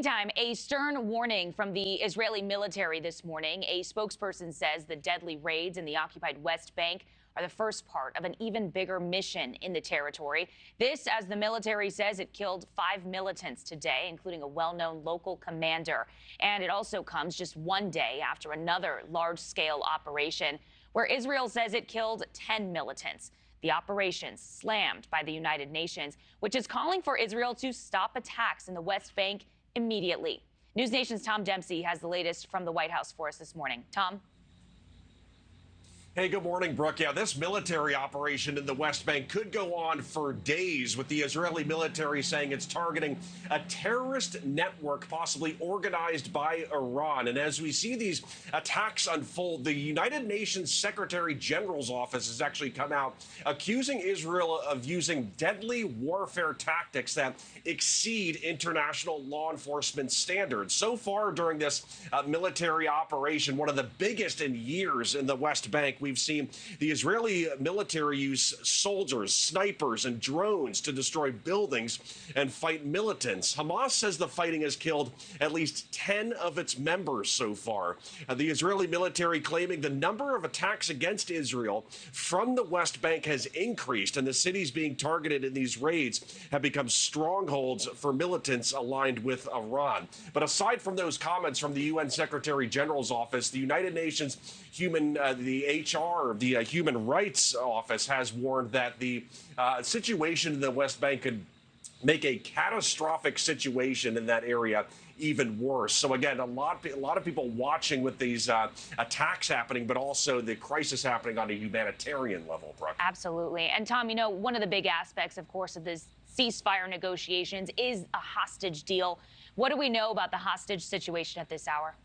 Meantime, a stern warning from the Israeli military this morning. A spokesperson says the deadly raids in the occupied West Bank are the first part of an even bigger mission in the territory. This, as the military says, it killed 5 militants today, including a well-known local commander. And it also comes just one day after another large-scale operation where Israel says it killed 10 militants. The operation slammed by the United Nations, which is calling for Israel to stop attacks in the West Bank immediately. NewsNation's Tom Dempsey has the latest from the White House for us this morning. Tom? Hey, good morning, Brooke. Yeah, this military operation in the West Bank could go on for days, with the Israeli military saying it's targeting a terrorist network possibly organized by Iran. And as we see these attacks unfold, the United Nations Secretary General's office has actually come out accusing Israel of using deadly warfare tactics that exceed international law enforcement standards. So far during this military operation, one of the biggest in years in the West Bank, we've seen the Israeli military use soldiers, snipers, and drones to destroy buildings and fight militants. Hamas says the fighting has killed at least 10 of its members so far. The Israeli military claiming the number of attacks against Israel from the West Bank has increased, and the cities being targeted in these raids have become strongholds for militants aligned with Iran. But aside from those comments from the UN Secretary General's office, the United Nations the Human Rights Office has warned that the situation in the West Bank could make a catastrophic situation in that area even worse. So again, a lot of people watching with these attacks happening, but also the crisis happening on a humanitarian level, Brooke. Absolutely. And Tom, you know, one of the big aspects, of course, of this ceasefire negotiations is a hostage deal. What do we know about the hostage situation at this hour?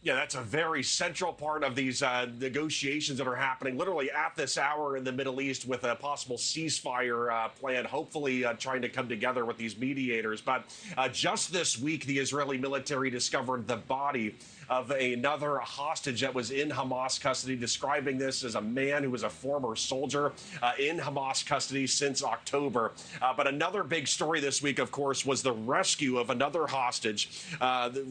Yeah, that's a very central part of these negotiations that are happening literally at this hour in the Middle East, with a possible ceasefire plan, hopefully trying to come together with these mediators. But just this week, the Israeli military discovered the body of another hostage that was in Hamas custody, describing this as a man who was a former soldier in Hamas custody since October. But another big story this week, of course, was the rescue of another hostage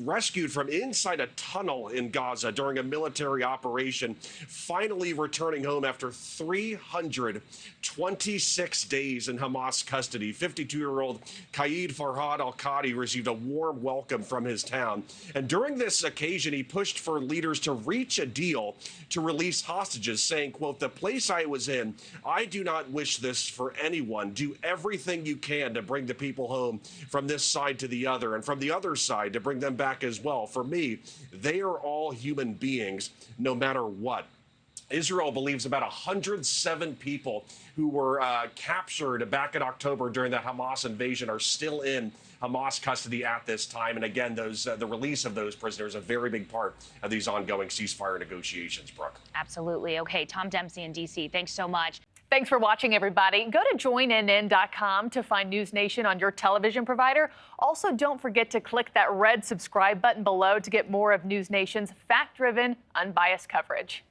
rescued from inside a tunnel in Gaza during a military operation, finally returning home after 326 days in Hamas custody. 52-year-old Qaid Farhad al-Qadi received a warm welcome from his town. And during this occasion, he pushed for leaders to reach a deal to release hostages, saying, quote, "The place I was in, I do not wish this for anyone. Do everything you can to bring the people home from this side to the other, and from the other side to bring them back as well. For me, they are all human beings, no matter what." Israel believes about 107 people who were captured back in October during that Hamas invasion are still in Hamas custody at this time. And again, the release of those prisoners, a very big part of these ongoing ceasefire negotiations, Brooke. Absolutely. Okay, Tom Dempsey in D.C., thanks so much. Thanks for watching, everybody. Go to joinnn.com to find NewsNation on your television provider. Also, don't forget to click that red subscribe button below to get more of NewsNation's fact-driven, unbiased coverage.